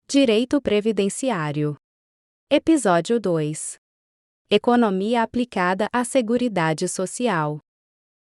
Direito Previdenciário. Episódio 2. Economia aplicada à Seguridade Social.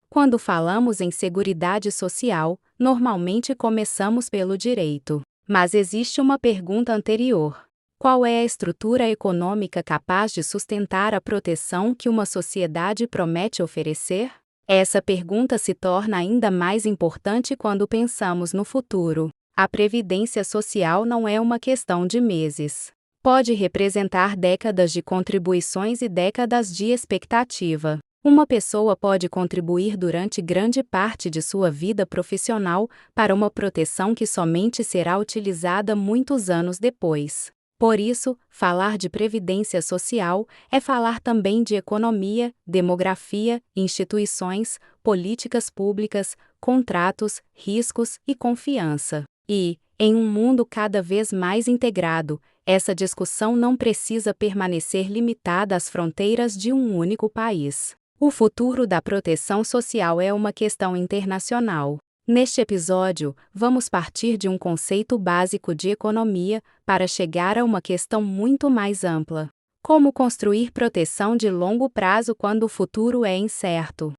Quando falamos em Seguridade Social, normalmente começamos pelo direito. Mas existe uma pergunta anterior. Qual é a estrutura econômica capaz de sustentar a proteção que uma sociedade promete oferecer? Essa pergunta se torna ainda mais importante quando pensamos no futuro. A previdência social não é uma questão de meses. Pode representar décadas de contribuições e décadas de expectativa. Uma pessoa pode contribuir durante grande parte de sua vida profissional para uma proteção que somente será utilizada muitos anos depois. Por isso, falar de previdência social é falar também de economia, demografia, instituições, políticas públicas, contratos, riscos e confiança. E, em um mundo cada vez mais integrado, essa discussão não precisa permanecer limitada às fronteiras de um único país. O futuro da proteção social é uma questão internacional. Neste episódio, vamos partir de um conceito básico de economia para chegar a uma questão muito mais ampla. Como construir proteção de longo prazo quando o futuro é incerto?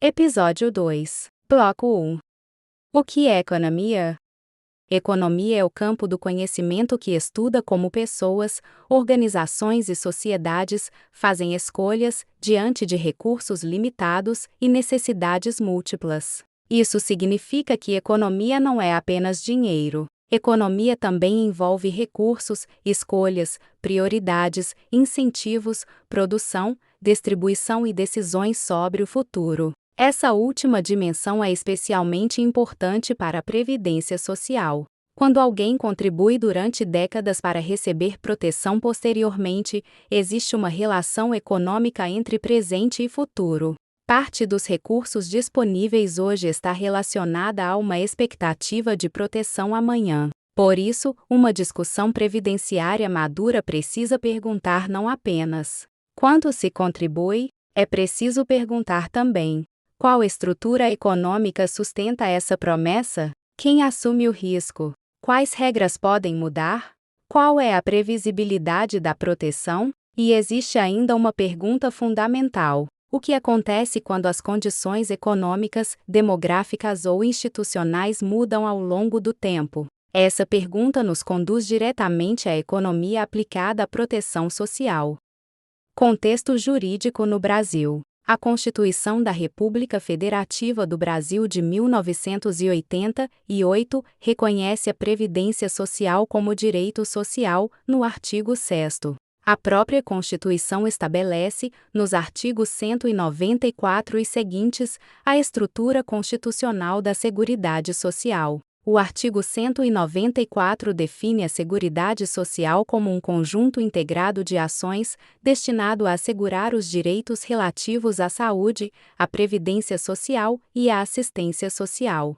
Episódio 2. Bloco 1. O que é economia? Economia é o campo do conhecimento que estuda como pessoas, organizações e sociedades fazem escolhas diante de recursos limitados e necessidades múltiplas. Isso significa que economia não é apenas dinheiro. Economia também envolve recursos, escolhas, prioridades, incentivos, produção, distribuição e decisões sobre o futuro. Essa última dimensão é especialmente importante para a previdência social. Quando alguém contribui durante décadas para receber proteção posteriormente, existe uma relação econômica entre presente e futuro. Parte dos recursos disponíveis hoje está relacionada a uma expectativa de proteção amanhã. Por isso, uma discussão previdenciária madura precisa perguntar não apenas quanto se contribui, é preciso perguntar também qual estrutura econômica sustenta essa promessa? Quem assume o risco? Quais regras podem mudar? Qual é a previsibilidade da proteção? E existe ainda uma pergunta fundamental. O que acontece quando as condições econômicas, demográficas ou institucionais mudam ao longo do tempo? Essa pergunta nos conduz diretamente à economia aplicada à proteção social. Contexto jurídico no Brasil. A Constituição da República Federativa do Brasil de 1988 reconhece a previdência social como direito social, no artigo 6º. A própria Constituição estabelece, nos artigos 194 e seguintes, a estrutura constitucional da Seguridade Social. O artigo 194 define a Seguridade Social como um conjunto integrado de ações destinado a assegurar os direitos relativos à saúde, à previdência social e à assistência social.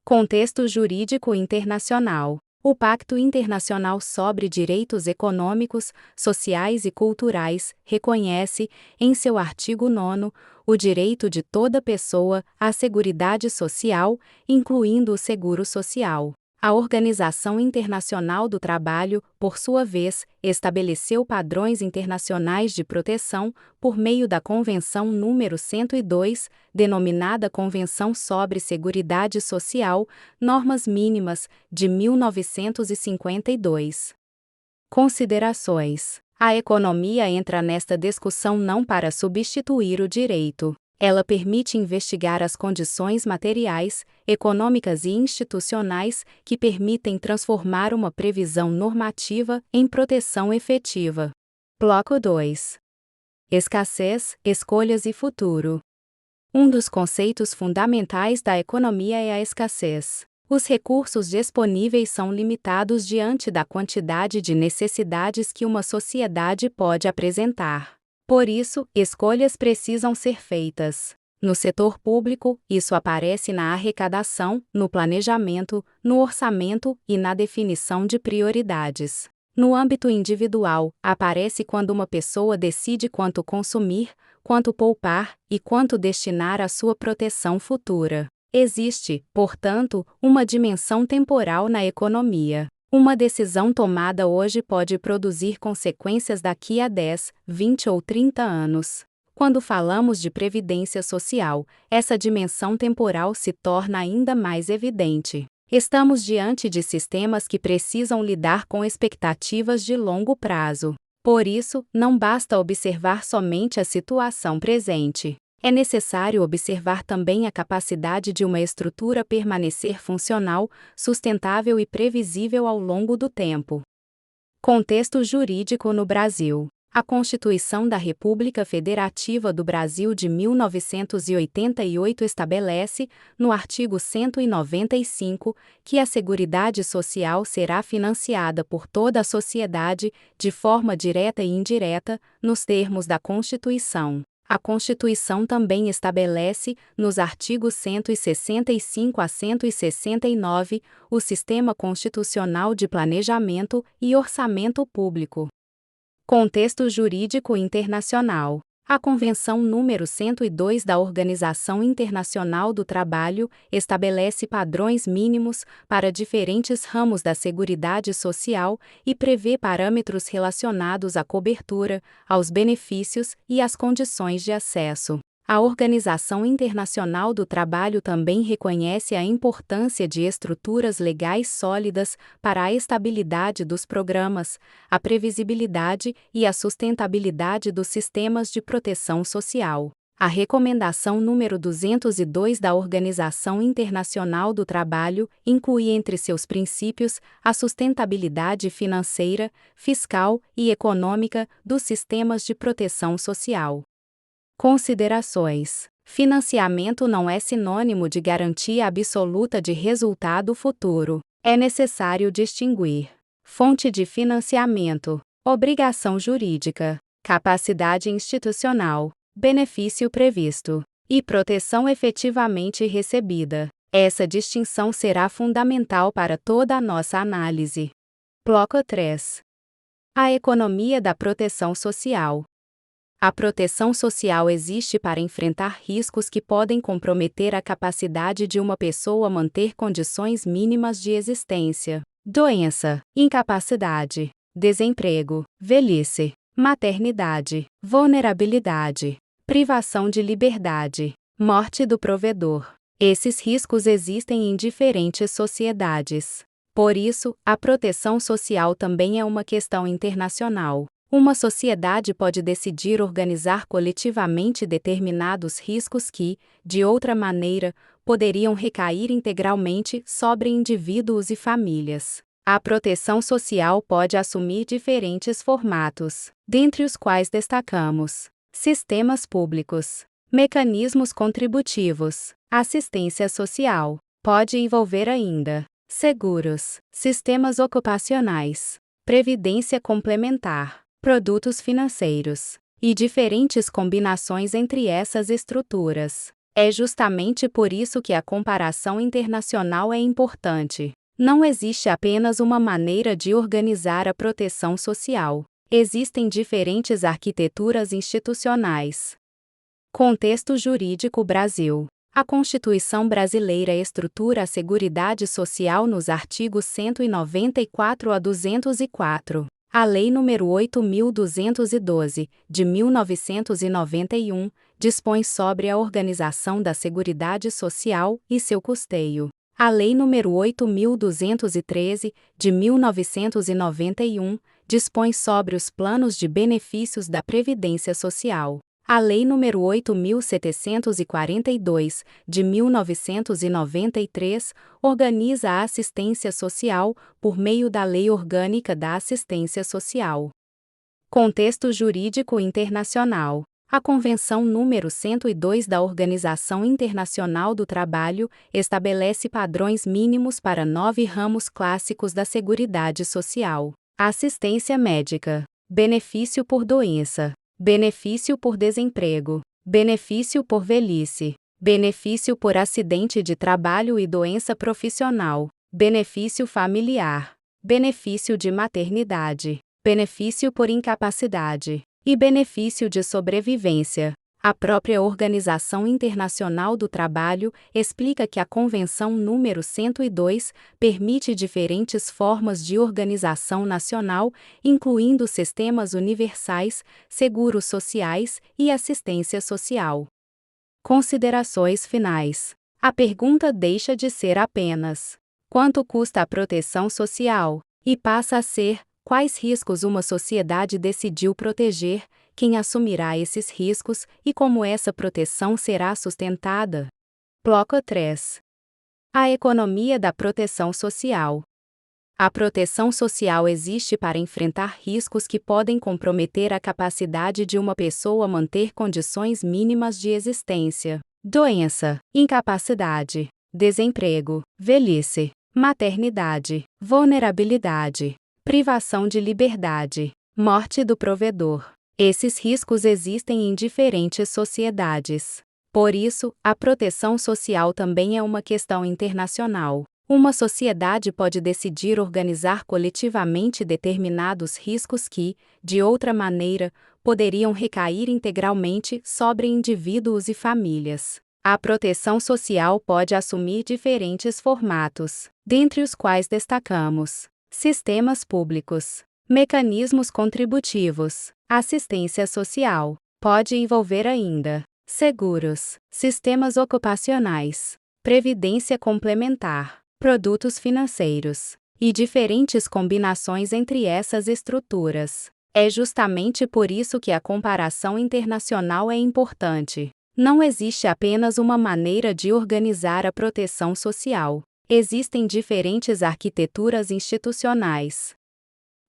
Contexto jurídico internacional. O Pacto Internacional sobre Direitos Econômicos, Sociais e Culturais reconhece, em seu artigo 9º, o direito de toda pessoa à seguridade social, incluindo o seguro social. A Organização Internacional do Trabalho, por sua vez, estabeleceu padrões internacionais de proteção por meio da Convenção número 102, denominada Convenção sobre Seguridade Social, Normas Mínimas, de 1952. Considerações. A economia entra nesta discussão não para substituir o direito. Ela permite investigar as condições materiais, econômicas e institucionais que permitem transformar uma previsão normativa em proteção efetiva. Bloco 2. Escassez, escolhas e futuro. Um dos conceitos fundamentais da economia é a escassez. Os recursos disponíveis são limitados diante da quantidade de necessidades que uma sociedade pode apresentar. Por isso, escolhas precisam ser feitas. No setor público, isso aparece na arrecadação, no planejamento, no orçamento e na definição de prioridades. No âmbito individual, aparece quando uma pessoa decide quanto consumir, quanto poupar e quanto destinar à sua proteção futura. Existe, portanto, uma dimensão temporal na economia. Uma decisão tomada hoje pode produzir consequências daqui a 10, 20 ou 30 anos. Quando falamos de previdência social, essa dimensão temporal se torna ainda mais evidente. Estamos diante de sistemas que precisam lidar com expectativas de longo prazo. Por isso, não basta observar somente a situação presente. É necessário observar também a capacidade de uma estrutura permanecer funcional, sustentável e previsível ao longo do tempo. Contexto jurídico no Brasil. A Constituição da República Federativa do Brasil de 1988 estabelece, no artigo 195, que a Seguridade Social será financiada por toda a sociedade, de forma direta e indireta, nos termos da Constituição. A Constituição também estabelece, nos artigos 165 a 169, o Sistema Constitucional de Planejamento e Orçamento Público. Contexto jurídico internacional. A Convenção número 102 da Organização Internacional do Trabalho estabelece padrões mínimos para diferentes ramos da Seguridade Social e prevê parâmetros relacionados à cobertura, aos benefícios e às condições de acesso. A Organização Internacional do Trabalho também reconhece a importância de estruturas legais sólidas para a estabilidade dos programas, a previsibilidade e a sustentabilidade dos sistemas de proteção social. A Recomendação número 202 da Organização Internacional do Trabalho inclui entre seus princípios a sustentabilidade financeira, fiscal e econômica dos sistemas de proteção social. Considerações. Financiamento não é sinônimo de garantia absoluta de resultado futuro. É necessário distinguir fonte de financiamento, obrigação jurídica, capacidade institucional, benefício previsto e proteção efetivamente recebida. Essa distinção será fundamental para toda a nossa análise. Bloco 3. A economia da proteção social. A proteção social existe para enfrentar riscos que podem comprometer a capacidade de uma pessoa manter condições mínimas de existência. Doença, incapacidade, desemprego, velhice, maternidade, vulnerabilidade, privação de liberdade, morte do provedor. Esses riscos existem em diferentes sociedades. Por isso, a proteção social também é uma questão internacional. Uma sociedade pode decidir organizar coletivamente determinados riscos que, de outra maneira, poderiam recair integralmente sobre indivíduos e famílias. A proteção social pode assumir diferentes formatos, dentre os quais destacamos: sistemas públicos, mecanismos contributivos, assistência social. Pode envolver ainda seguros, sistemas ocupacionais, previdência complementar, produtos financeiros, e diferentes combinações entre essas estruturas. É justamente por isso que a comparação internacional é importante. Não existe apenas uma maneira de organizar a proteção social. Existem diferentes arquiteturas institucionais. Contexto jurídico Brasil. A Constituição brasileira estrutura a Seguridade Social nos artigos 194 a 204. A Lei nº 8.212, de 1991, dispõe sobre a organização da Seguridade Social e seu custeio. A Lei nº 8.213, de 1991, dispõe sobre os planos de benefícios da Previdência Social. A Lei nº 8.742, de 1993, organiza a assistência social por meio da Lei Orgânica da Assistência Social. Contexto jurídico internacional. A Convenção número 102 da Organização Internacional do Trabalho estabelece padrões mínimos para 9 ramos clássicos da Seguridade Social: assistência médica, benefício por doença, benefício por desemprego, benefício por velhice, benefício por acidente de trabalho e doença profissional, benefício familiar, benefício de maternidade, benefício por incapacidade e benefício de sobrevivência. A própria Organização Internacional do Trabalho explica que a Convenção número 102 permite diferentes formas de organização nacional, incluindo sistemas universais, seguros sociais e assistência social. Considerações finais. A pergunta deixa de ser apenas: quanto custa a proteção social? E passa a ser: quais riscos uma sociedade decidiu proteger, quem assumirá esses riscos e como essa proteção será sustentada? Bloco 3. A economia da proteção social. A proteção social existe para enfrentar riscos que podem comprometer a capacidade de uma pessoa manter condições mínimas de existência: doença, incapacidade, desemprego, velhice, maternidade, vulnerabilidade, privação de liberdade, morte do provedor. Esses riscos existem em diferentes sociedades. Por isso, a proteção social também é uma questão internacional. Uma sociedade pode decidir organizar coletivamente determinados riscos que, de outra maneira, poderiam recair integralmente sobre indivíduos e famílias. A proteção social pode assumir diferentes formatos, dentre os quais destacamos: sistemas públicos, mecanismos contributivos, assistência social. Pode envolver ainda seguros, sistemas ocupacionais, previdência complementar, produtos financeiros e diferentes combinações entre essas estruturas. É justamente por isso que a comparação internacional é importante. Não existe apenas uma maneira de organizar a proteção social. Existem diferentes arquiteturas institucionais.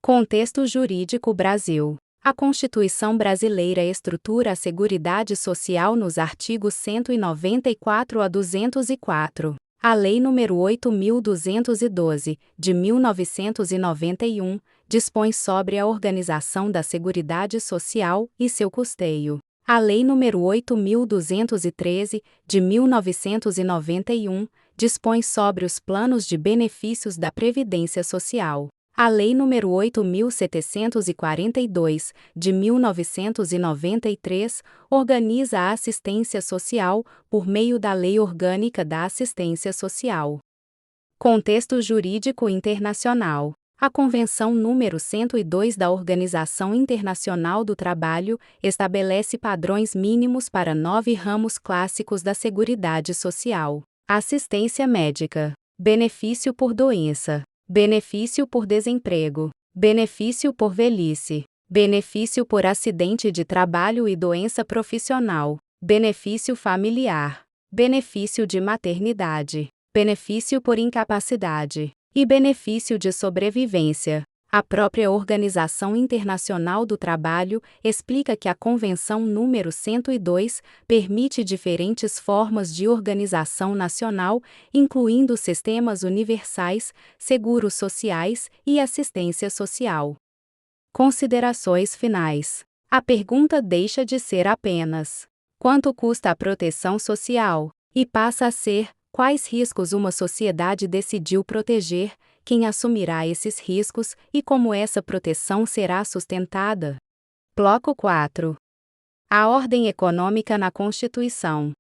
Contexto jurídico Brasil. A Constituição brasileira estrutura a Seguridade Social nos artigos 194 a 204. A Lei nº 8.212, de 1991, dispõe sobre a organização da Seguridade Social e seu custeio. A Lei nº 8.213, de 1991, dispõe sobre os planos de benefícios da Previdência Social. A Lei nº 8.742, de 1993, organiza a assistência social por meio da Lei Orgânica da Assistência Social. Contexto jurídico internacional. A Convenção número 102 da Organização Internacional do Trabalho estabelece padrões mínimos para 9 ramos clássicos da Seguridade Social: assistência médica, benefício por doença, benefício por desemprego, benefício por velhice, benefício por acidente de trabalho e doença profissional, benefício familiar, benefício de maternidade, benefício por incapacidade e benefício de sobrevivência. A própria Organização Internacional do Trabalho explica que a Convenção número 102 permite diferentes formas de organização nacional, incluindo sistemas universais, seguros sociais e assistência social. Considerações finais. A pergunta deixa de ser apenas: quanto custa a proteção social? E passa a ser: quais riscos uma sociedade decidiu proteger, quem assumirá esses riscos e como essa proteção será sustentada? Bloco 4. A ordem econômica na Constituição.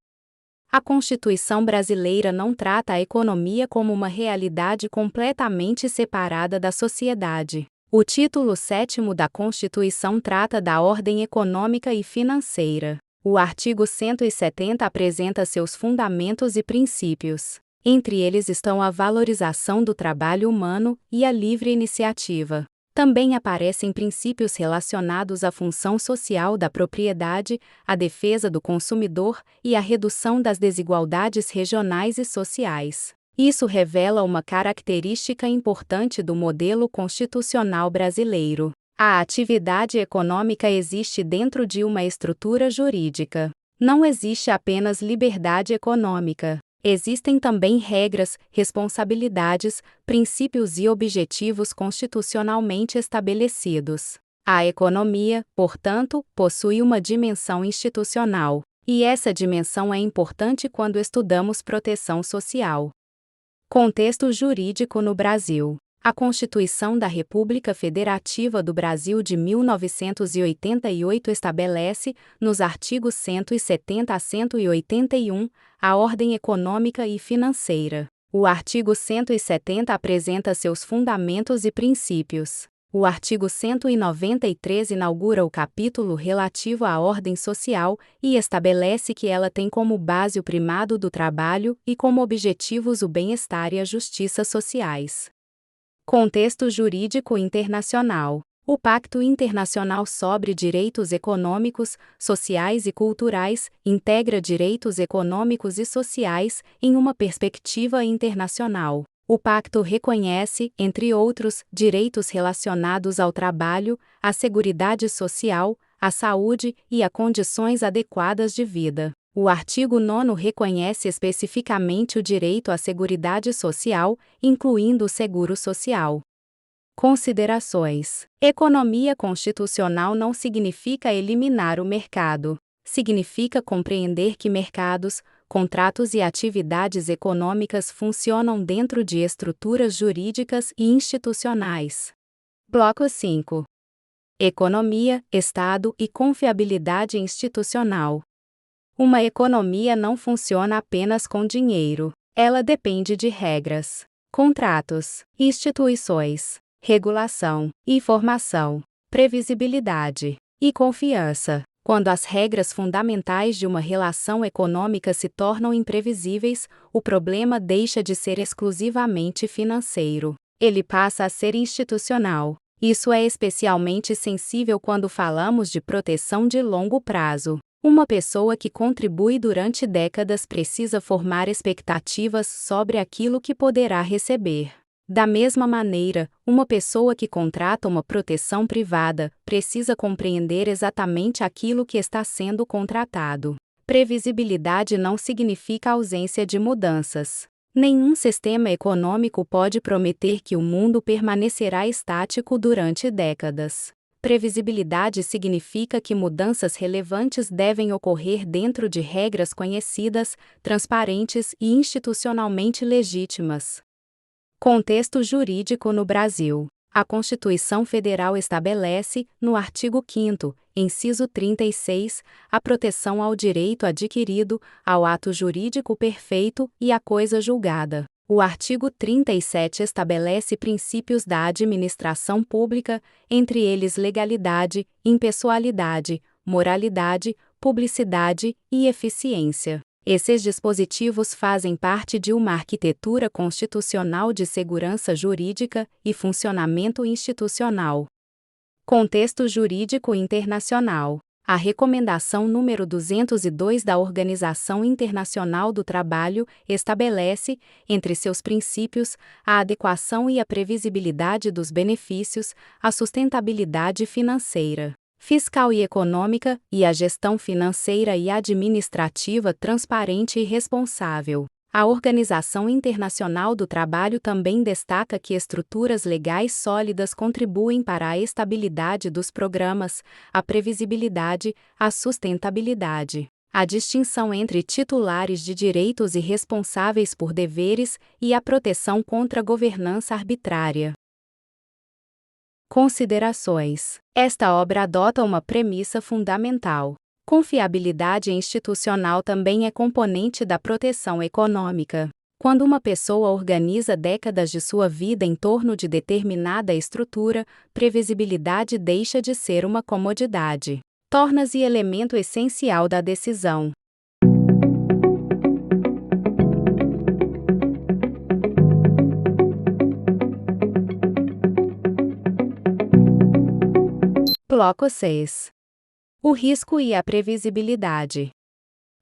A Constituição brasileira não trata a economia como uma realidade completamente separada da sociedade. O título 7º da Constituição trata da ordem econômica e financeira. O artigo 170 apresenta seus fundamentos e princípios. Entre eles estão a valorização do trabalho humano e a livre iniciativa. Também aparecem princípios relacionados à função social da propriedade, à defesa do consumidor e à redução das desigualdades regionais e sociais. Isso revela uma característica importante do modelo constitucional brasileiro. A atividade econômica existe dentro de uma estrutura jurídica. Não existe apenas liberdade econômica. Existem também regras, responsabilidades, princípios e objetivos constitucionalmente estabelecidos. A economia, portanto, possui uma dimensão institucional, e essa dimensão é importante quando estudamos proteção social. Contexto jurídico no Brasil. A Constituição da República Federativa do Brasil de 1988 estabelece, nos artigos 170 a 181, a ordem econômica e financeira. O artigo 170 apresenta seus fundamentos e princípios. O artigo 193 inaugura o capítulo relativo à ordem social e estabelece que ela tem como base o primado do trabalho e como objetivos o bem-estar e a justiça sociais. Contexto jurídico internacional. O Pacto Internacional sobre Direitos Econômicos, Sociais e Culturais integra direitos econômicos e sociais em uma perspectiva internacional. O pacto reconhece, entre outros, direitos relacionados ao trabalho, à seguridade social, à saúde e a condições adequadas de vida. O artigo 9º reconhece especificamente o direito à seguridade social, incluindo o seguro social. Considerações. Economia constitucional não significa eliminar o mercado. Significa compreender que mercados, contratos e atividades econômicas funcionam dentro de estruturas jurídicas e institucionais. Bloco 5. Economia, Estado e confiabilidade institucional. Uma economia não funciona apenas com dinheiro. Ela depende de regras, contratos, instituições, regulação, informação, previsibilidade e confiança. Quando as regras fundamentais de uma relação econômica se tornam imprevisíveis, o problema deixa de ser exclusivamente financeiro. Ele passa a ser institucional. Isso é especialmente sensível quando falamos de proteção de longo prazo. Uma pessoa que contribui durante décadas precisa formar expectativas sobre aquilo que poderá receber. Da mesma maneira, uma pessoa que contrata uma proteção privada precisa compreender exatamente aquilo que está sendo contratado. Previsibilidade não significa ausência de mudanças. Nenhum sistema econômico pode prometer que o mundo permanecerá estático durante décadas. Previsibilidade significa que mudanças relevantes devem ocorrer dentro de regras conhecidas, transparentes e institucionalmente legítimas. Contexto jurídico no Brasil. A Constituição Federal estabelece, no artigo 5º, inciso 36, a proteção ao direito adquirido, ao ato jurídico perfeito e à coisa julgada. O artigo 37 estabelece princípios da administração pública, entre eles legalidade, impessoalidade, moralidade, publicidade e eficiência. Esses dispositivos fazem parte de uma arquitetura constitucional de segurança jurídica e funcionamento institucional. Contexto jurídico internacional. A Recomendação número 202 da Organização Internacional do Trabalho estabelece, entre seus princípios, a adequação e a previsibilidade dos benefícios, a sustentabilidade financeira, fiscal e econômica, e a gestão financeira e administrativa transparente e responsável. A Organização Internacional do Trabalho também destaca que estruturas legais sólidas contribuem para a estabilidade dos programas, a previsibilidade, a sustentabilidade, a distinção entre titulares de direitos e responsáveis por deveres e a proteção contra a governança arbitrária. Considerações. Esta obra adota uma premissa fundamental. Confiabilidade institucional também é componente da proteção econômica. Quando uma pessoa organiza décadas de sua vida em torno de determinada estrutura, previsibilidade deixa de ser uma comodidade. Torna-se elemento essencial da decisão. Bloco 6. O risco e a previsibilidade.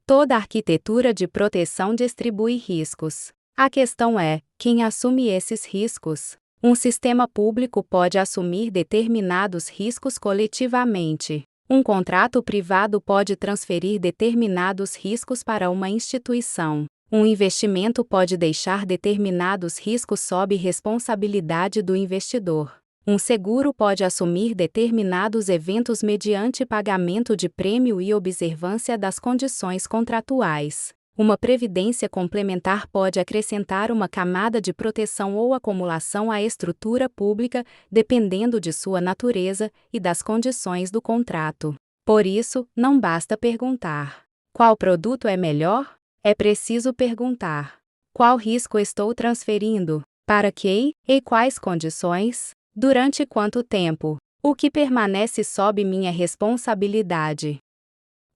Toda arquitetura de proteção distribui riscos. A questão é, quem assume esses riscos? Um sistema público pode assumir determinados riscos coletivamente. Um contrato privado pode transferir determinados riscos para uma instituição. Um investimento pode deixar determinados riscos sob responsabilidade do investidor. Um seguro pode assumir determinados eventos mediante pagamento de prêmio e observância das condições contratuais. Uma previdência complementar pode acrescentar uma camada de proteção ou acumulação à estrutura pública, dependendo de sua natureza e das condições do contrato. Por isso, não basta perguntar: qual produto é melhor? É preciso perguntar: qual risco estou transferindo? Para quê? E quais condições? Durante quanto tempo? O que permanece sob minha responsabilidade?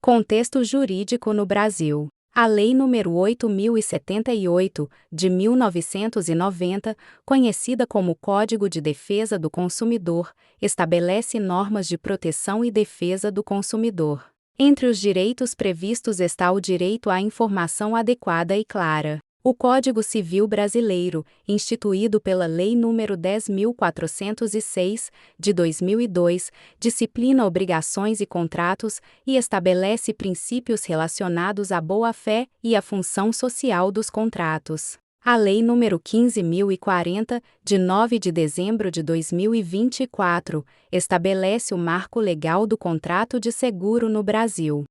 Contexto jurídico no Brasil. A Lei nº 8.078, de 1990, conhecida como Código de Defesa do Consumidor, estabelece normas de proteção e defesa do consumidor. Entre os direitos previstos está o direito à informação adequada e clara. O Código Civil Brasileiro, instituído pela Lei nº 10.406, de 2002, disciplina obrigações e contratos e estabelece princípios relacionados à boa-fé e à função social dos contratos. A Lei nº 15.040, de 9 de dezembro de 2024, estabelece o marco legal do contrato de seguro no Brasil.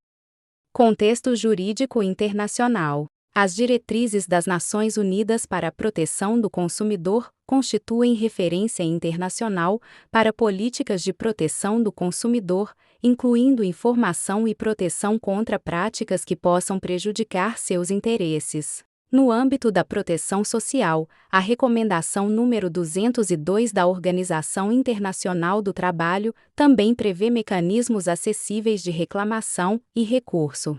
Contexto jurídico internacional. As diretrizes das Nações Unidas para a Proteção do Consumidor constituem referência internacional para políticas de proteção do consumidor, incluindo informação e proteção contra práticas que possam prejudicar seus interesses. No âmbito da proteção social, a Recomendação número 202 da Organização Internacional do Trabalho também prevê mecanismos acessíveis de reclamação e recurso.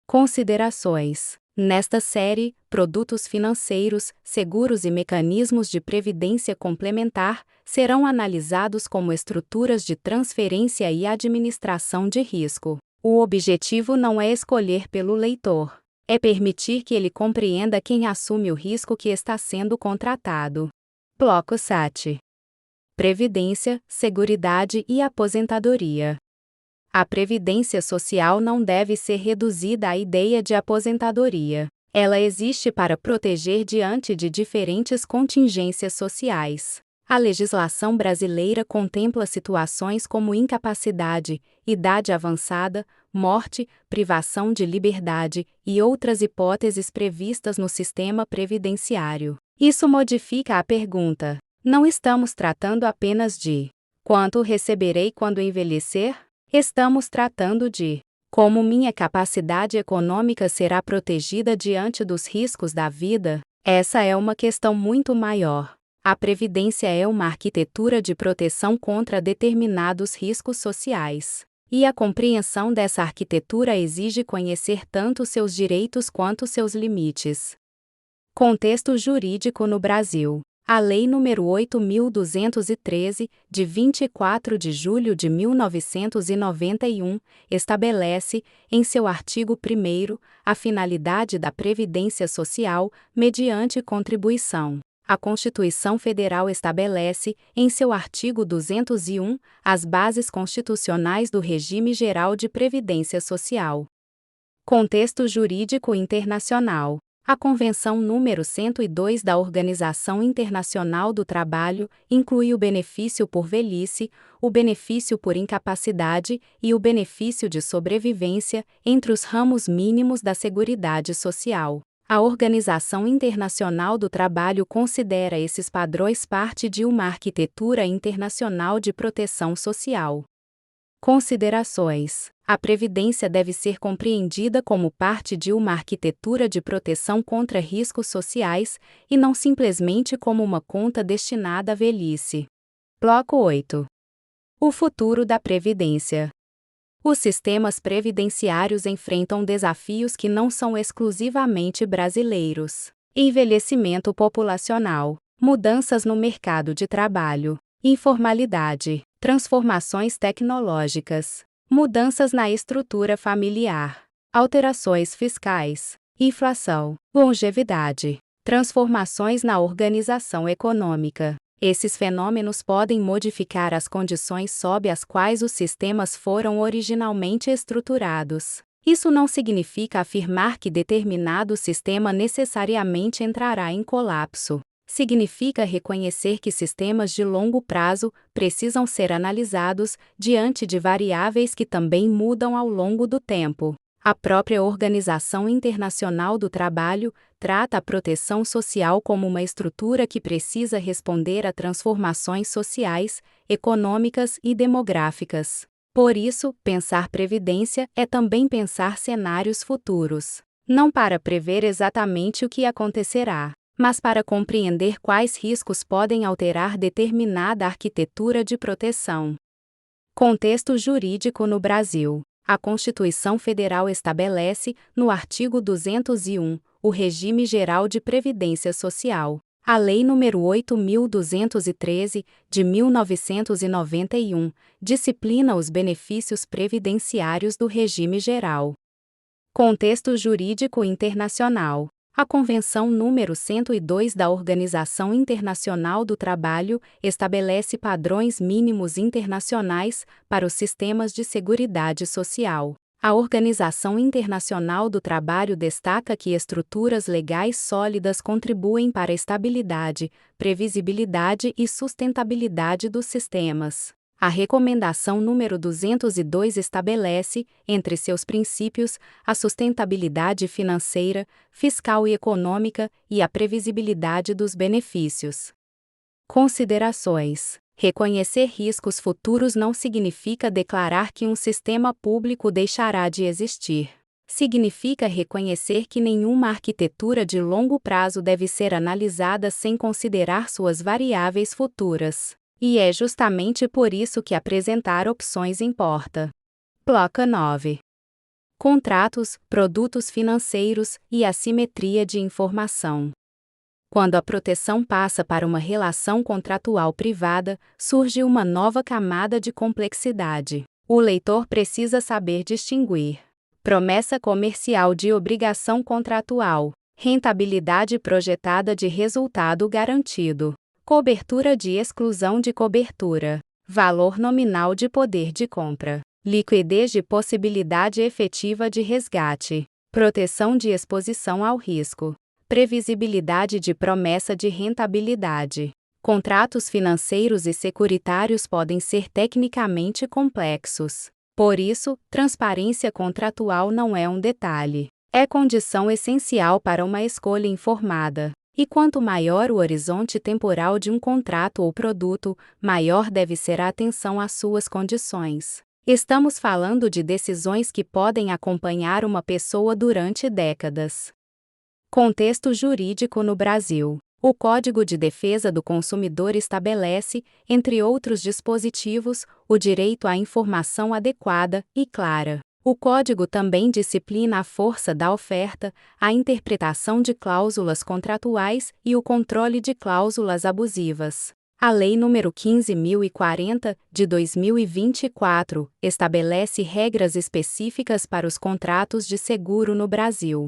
Considerações. Nesta série, produtos financeiros, seguros e mecanismos de previdência complementar serão analisados como estruturas de transferência e administração de risco. O objetivo não é escolher pelo leitor, é permitir que ele compreenda quem assume o risco que está sendo contratado. Bloco 7. Previdência, Seguridade e Aposentadoria. A previdência social não deve ser reduzida à ideia de aposentadoria. Ela existe para proteger diante de diferentes contingências sociais. A legislação brasileira contempla situações como incapacidade, idade avançada, morte, privação de liberdade e outras hipóteses previstas no sistema previdenciário. Isso modifica a pergunta: não estamos tratando apenas de quanto receberei quando envelhecer? Estamos tratando de como minha capacidade econômica será protegida diante dos riscos da vida. Essa é uma questão muito maior. A previdência é uma arquitetura de proteção contra determinados riscos sociais. E a compreensão dessa arquitetura exige conhecer tanto seus direitos quanto seus limites. Contexto jurídico no Brasil. A Lei nº 8.213, de 24 de julho de 1991, estabelece, em seu artigo 1º, a finalidade da Previdência Social mediante contribuição. A Constituição Federal estabelece, em seu artigo 201, as bases constitucionais do regime geral de previdência social. Contexto jurídico internacional. A Convenção número 102 da Organização Internacional do Trabalho inclui o benefício por velhice, o benefício por incapacidade e o benefício de sobrevivência entre os ramos mínimos da Seguridade Social. A Organização Internacional do Trabalho considera esses padrões parte de uma arquitetura internacional de proteção social. Considerações. A previdência deve ser compreendida como parte de uma arquitetura de proteção contra riscos sociais, e não simplesmente como uma conta destinada à velhice. Bloco 8. O futuro da previdência. Os sistemas previdenciários enfrentam desafios que não são exclusivamente brasileiros. Envelhecimento populacional, mudanças no mercado de trabalho, informalidade, transformações tecnológicas, mudanças na estrutura familiar, alterações fiscais, inflação, longevidade, transformações na organização econômica. Esses fenômenos podem modificar as condições sob as quais os sistemas foram originalmente estruturados. Isso não significa afirmar que determinado sistema necessariamente entrará em colapso. Significa reconhecer que sistemas de longo prazo precisam ser analisados diante de variáveis que também mudam ao longo do tempo. A própria Organização Internacional do Trabalho trata a proteção social como uma estrutura que precisa responder a transformações sociais, econômicas e demográficas. Por isso, pensar previdência é também pensar cenários futuros. Não para prever exatamente o que acontecerá, mas para compreender quais riscos podem alterar determinada arquitetura de proteção. Contexto jurídico no Brasil. A Constituição Federal estabelece, no artigo 201, o regime geral de previdência social. A Lei nº 8.213, de 1991, disciplina os benefícios previdenciários do regime geral. Contexto jurídico internacional. A Convenção número 102 da Organização Internacional do Trabalho estabelece padrões mínimos internacionais para os sistemas de seguridade social. A Organização Internacional do Trabalho destaca que estruturas legais sólidas contribuem para a estabilidade, previsibilidade e sustentabilidade dos sistemas. A Recomendação número 202 estabelece, entre seus princípios, a sustentabilidade financeira, fiscal e econômica e a previsibilidade dos benefícios. Considerações. Reconhecer riscos futuros não significa declarar que um sistema público deixará de existir. Significa reconhecer que nenhuma arquitetura de longo prazo deve ser analisada sem considerar suas variáveis futuras. E é justamente por isso que apresentar opções importa. Bloco 9. Contratos, produtos financeiros e assimetria de informação. Quando a proteção passa para uma relação contratual privada, surge uma nova camada de complexidade. O leitor precisa saber distinguir promessa comercial de obrigação contratual, rentabilidade projetada de resultado garantido, cobertura de exclusão de cobertura, valor nominal de poder de compra, liquidez de possibilidade efetiva de resgate, proteção de exposição ao risco, previsibilidade de promessa de rentabilidade. Contratos financeiros e securitários podem ser tecnicamente complexos. Por isso, transparência contratual não é um detalhe. É condição essencial para uma escolha informada. E quanto maior o horizonte temporal de um contrato ou produto, maior deve ser a atenção às suas condições. Estamos falando de decisões que podem acompanhar uma pessoa durante décadas. Contexto jurídico no Brasil. O Código de Defesa do Consumidor estabelece, entre outros dispositivos, o direito à informação adequada e clara. O Código também disciplina a força da oferta, a interpretação de cláusulas contratuais e o controle de cláusulas abusivas. A Lei nº 15.040, de 2024, estabelece regras específicas para os contratos de seguro no Brasil.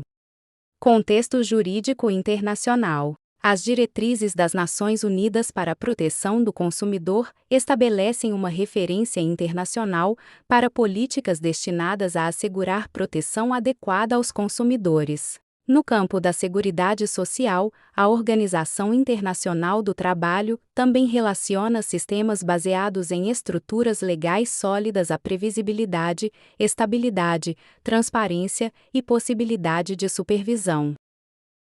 Contexto jurídico internacional. As diretrizes das Nações Unidas para a Proteção do Consumidor estabelecem uma referência internacional para políticas destinadas a assegurar proteção adequada aos consumidores. No campo da seguridade social, a Organização Internacional do Trabalho também relaciona sistemas baseados em estruturas legais sólidas à previsibilidade, estabilidade, transparência e possibilidade de supervisão.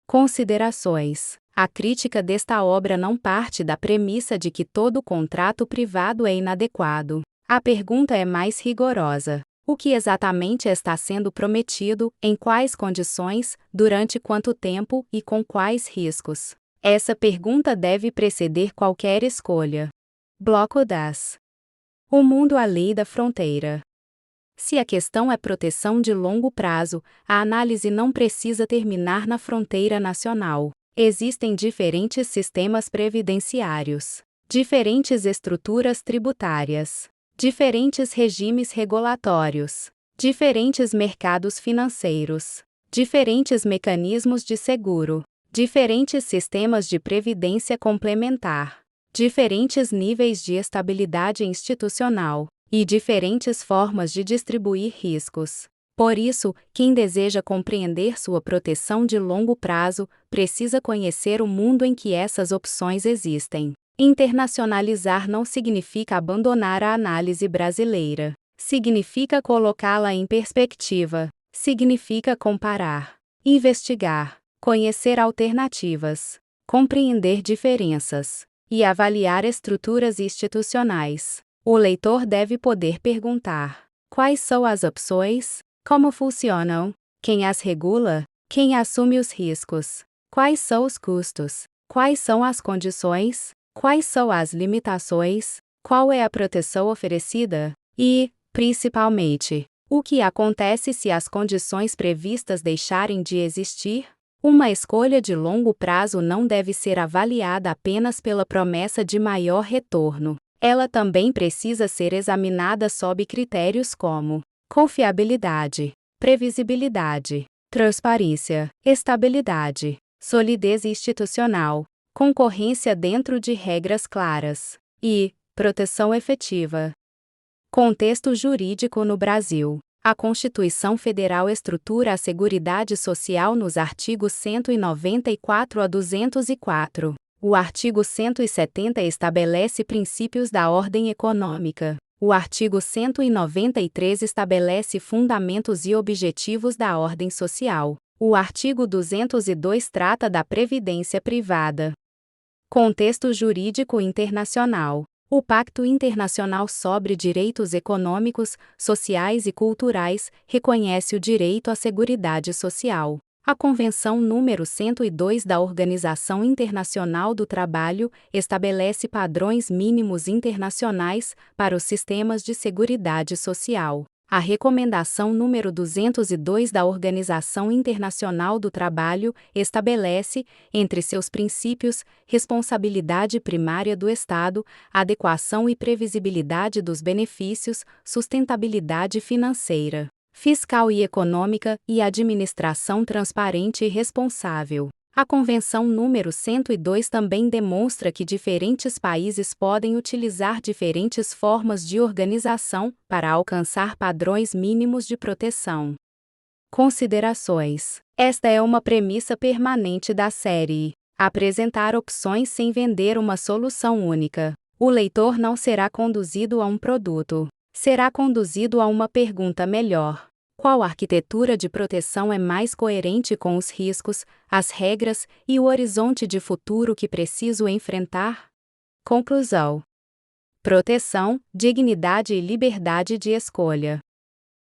Considerações. A crítica desta obra não parte da premissa de que todo contrato privado é inadequado. A pergunta é mais rigorosa. O que exatamente está sendo prometido, em quais condições, durante quanto tempo e com quais riscos? Essa pergunta deve preceder qualquer escolha. Bloco 10. O mundo além da fronteira. Se a questão é proteção de longo prazo, a análise não precisa terminar na fronteira nacional. Existem diferentes sistemas previdenciários, diferentes estruturas tributárias, diferentes regimes regulatórios, diferentes mercados financeiros, diferentes mecanismos de seguro, diferentes sistemas de previdência complementar, diferentes níveis de estabilidade institucional e diferentes formas de distribuir riscos. Por isso, quem deseja compreender sua proteção de longo prazo, precisa conhecer o mundo em que essas opções existem. Internacionalizar não significa abandonar a análise brasileira. Significa colocá-la em perspectiva. significa comparar, investigar, conhecer alternativas, compreender diferenças e avaliar estruturas institucionais. O leitor deve poder perguntar: quais são as opções? Como funcionam? Quem as regula? Quem assume os riscos? Quais são os custos? Quais são as condições? Quais são as limitações? Qual é a proteção oferecida? E, principalmente, o que acontece se as condições previstas deixarem de existir? Uma escolha de longo prazo não deve ser avaliada apenas pela promessa de maior retorno. Ela também precisa ser examinada sob critérios como confiabilidade, previsibilidade, transparência, estabilidade, solidez institucional, concorrência dentro de regras claras e proteção efetiva. Contexto jurídico no Brasil. A Constituição Federal estrutura a Seguridade Social nos artigos 194 a 204. O artigo 170 estabelece princípios da ordem econômica. O artigo 193 estabelece fundamentos e objetivos da ordem social. O artigo 202 trata da previdência privada. Contexto jurídico internacional. O Pacto Internacional sobre Direitos Econômicos, Sociais e Culturais reconhece o direito à seguridade social. A Convenção número 102 da Organização Internacional do Trabalho estabelece padrões mínimos internacionais para os sistemas de seguridade social. A Recomendação número 202 da Organização Internacional do Trabalho estabelece, entre seus princípios, responsabilidade primária do Estado, adequação e previsibilidade dos benefícios, sustentabilidade financeira, fiscal e econômica e administração transparente e responsável. A Convenção número 102 também demonstra que diferentes países podem utilizar diferentes formas de organização para alcançar padrões mínimos de proteção. Considerações. Esta é uma premissa permanente da série: apresentar opções sem vender uma solução única. O leitor não será conduzido a um produto, será conduzido a uma pergunta melhor. Qual arquitetura de proteção é mais coerente com os riscos, as regras e o horizonte de futuro que preciso enfrentar? Conclusão. Proteção, dignidade e liberdade de escolha.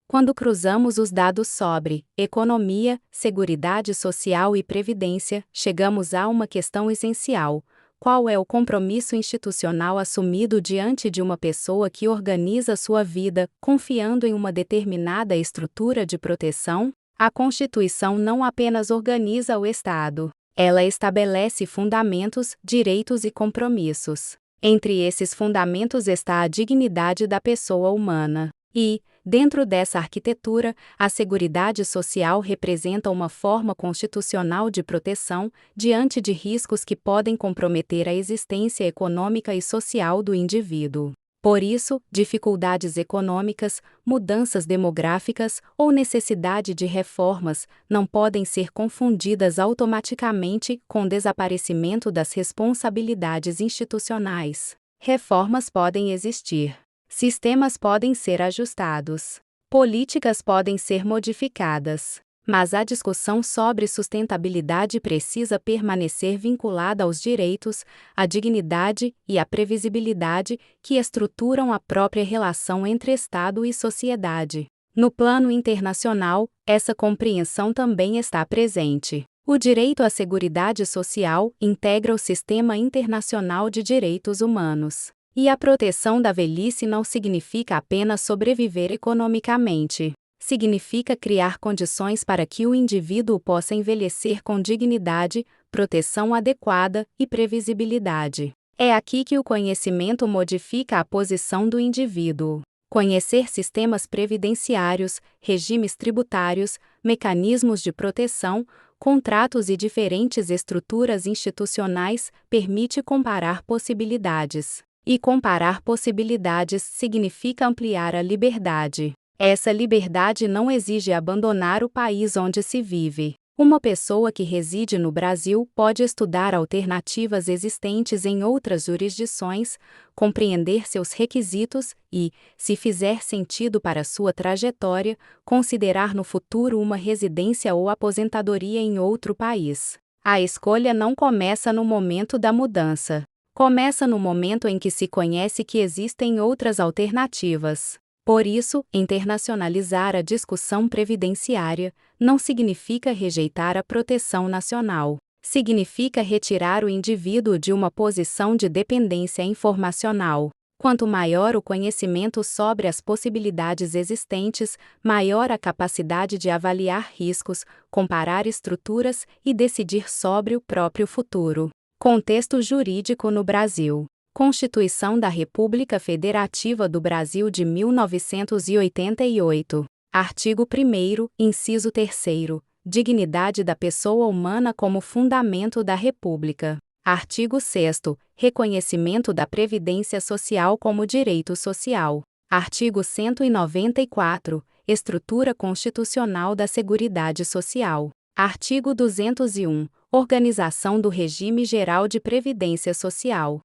Quando cruzamos os dados sobre economia, seguridade social e previdência, chegamos a uma questão essencial: qual é o compromisso institucional assumido diante de uma pessoa que organiza sua vida, confiando em uma determinada estrutura de proteção? A Constituição não apenas organiza o Estado, ela estabelece fundamentos, direitos e compromissos. Entre esses fundamentos está a dignidade da pessoa humana. E, dentro dessa arquitetura, a Seguridade Social representa uma forma constitucional de proteção diante de riscos que podem comprometer a existência econômica e social do indivíduo. Por isso, dificuldades econômicas, mudanças demográficas ou necessidade de reformas não podem ser confundidas automaticamente com desaparecimento das responsabilidades institucionais. Reformas podem existir. Sistemas podem ser ajustados. Políticas podem ser modificadas. Mas a discussão sobre sustentabilidade precisa permanecer vinculada aos direitos, à dignidade e à previsibilidade que estruturam a própria relação entre Estado e sociedade. No plano internacional, essa compreensão também está presente. O direito à seguridade social integra o sistema internacional de direitos humanos. E a proteção da velhice não significa apenas sobreviver economicamente. Significa criar condições para que o indivíduo possa envelhecer com dignidade, proteção adequada e previsibilidade. É aqui que o conhecimento modifica a posição do indivíduo. Conhecer sistemas previdenciários, regimes tributários, mecanismos de proteção, contratos e diferentes estruturas institucionais permite comparar possibilidades. E comparar possibilidades significa ampliar a liberdade. Essa liberdade não exige abandonar o país onde se vive. Uma pessoa que reside no Brasil pode estudar alternativas existentes em outras jurisdições, compreender seus requisitos e, se fizer sentido para sua trajetória, considerar no futuro uma residência ou aposentadoria em outro país. A escolha não começa no momento da mudança. Começa no momento em que se conhece que existem outras alternativas. Por isso, internacionalizar a discussão previdenciária não significa rejeitar a proteção nacional. Significa retirar o indivíduo de uma posição de dependência informacional. Quanto maior o conhecimento sobre as possibilidades existentes, maior a capacidade de avaliar riscos, comparar estruturas e decidir sobre o próprio futuro. Contexto jurídico no Brasil. Constituição da República Federativa do Brasil de 1988. Artigo 1º, inciso 3º. Dignidade da pessoa humana como fundamento da República. Artigo 6º. Reconhecimento da Previdência Social como direito social. Artigo 194. Estrutura constitucional da Seguridade Social. Artigo 201. Organização do Regime Geral de Previdência Social.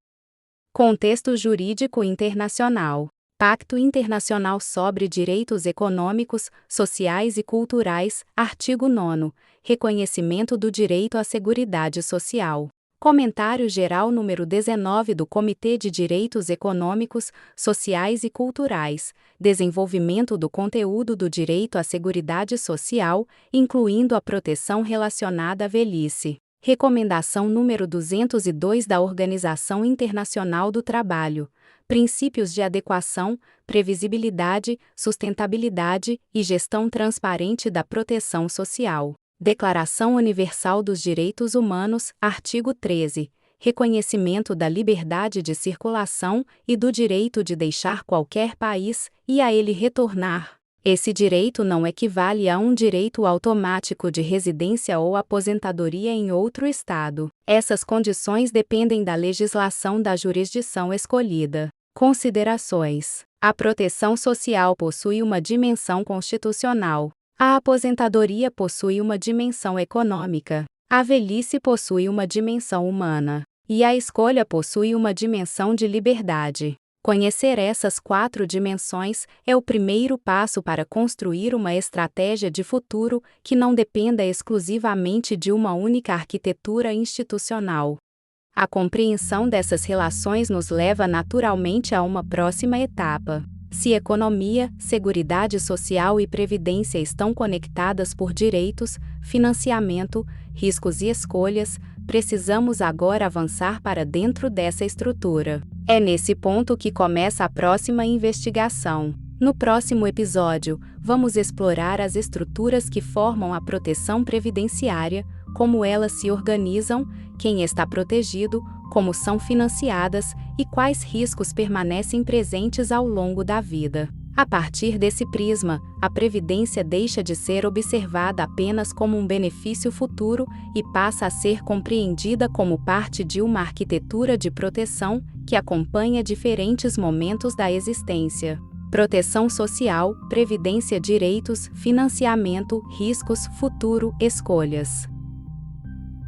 Contexto jurídico internacional. Pacto Internacional sobre Direitos Econômicos, Sociais e Culturais, artigo 9º. Reconhecimento do direito à Seguridade Social. Comentário Geral número 19 do Comitê de Direitos Econômicos, Sociais e Culturais. Desenvolvimento do conteúdo do direito à Seguridade Social, incluindo a proteção relacionada à velhice. Recomendação número 202 da Organização Internacional do Trabalho. Princípios de adequação, previsibilidade, sustentabilidade e gestão transparente da proteção social. Declaração Universal dos Direitos Humanos, artigo 13. Reconhecimento da liberdade de circulação e do direito de deixar qualquer país e a ele retornar. Esse direito não equivale a um direito automático de residência ou aposentadoria em outro estado. Essas condições dependem da legislação da jurisdição escolhida. Considerações: a proteção social possui uma dimensão constitucional. A aposentadoria possui uma dimensão econômica. A velhice possui uma dimensão humana. E a escolha possui uma dimensão de liberdade. Conhecer essas 4 dimensões é o primeiro passo para construir uma estratégia de futuro que não dependa exclusivamente de uma única arquitetura institucional. A compreensão dessas relações nos leva naturalmente a uma próxima etapa. Se economia, seguridade social e previdência estão conectadas por direitos, financiamento, riscos e escolhas, precisamos agora avançar para dentro dessa estrutura. É nesse ponto que começa a próxima investigação. No próximo episódio, vamos explorar as estruturas que formam a proteção previdenciária, como elas se organizam, quem está protegido, como são financiadas e quais riscos permanecem presentes ao longo da vida. A partir desse prisma, a previdência deixa de ser observada apenas como um benefício futuro e passa a ser compreendida como parte de uma arquitetura de proteção que acompanha diferentes momentos da existência. Proteção social, previdência, direitos, financiamento, riscos, futuro, escolhas.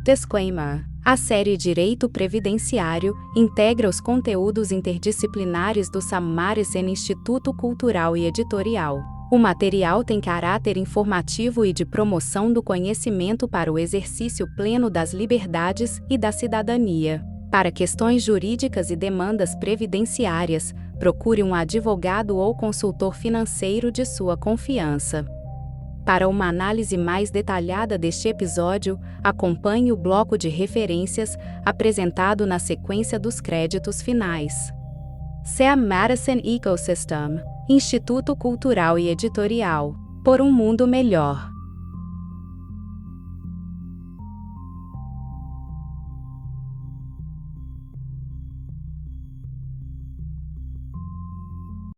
Disclaimer: a série Direito Previdenciário integra os conteúdos interdisciplinares do Samaritan Instituto Cultural e Editorial. O material tem caráter informativo e de promoção do conhecimento para o exercício pleno das liberdades e da cidadania. Para questões jurídicas e demandas previdenciárias, procure um advogado ou consultor financeiro de sua confiança. Para uma análise mais detalhada deste episódio, acompanhe o bloco de referências apresentado na sequência dos créditos finais. Sam Madison Ecosystem, Instituto Cultural e Editorial. Por um mundo melhor.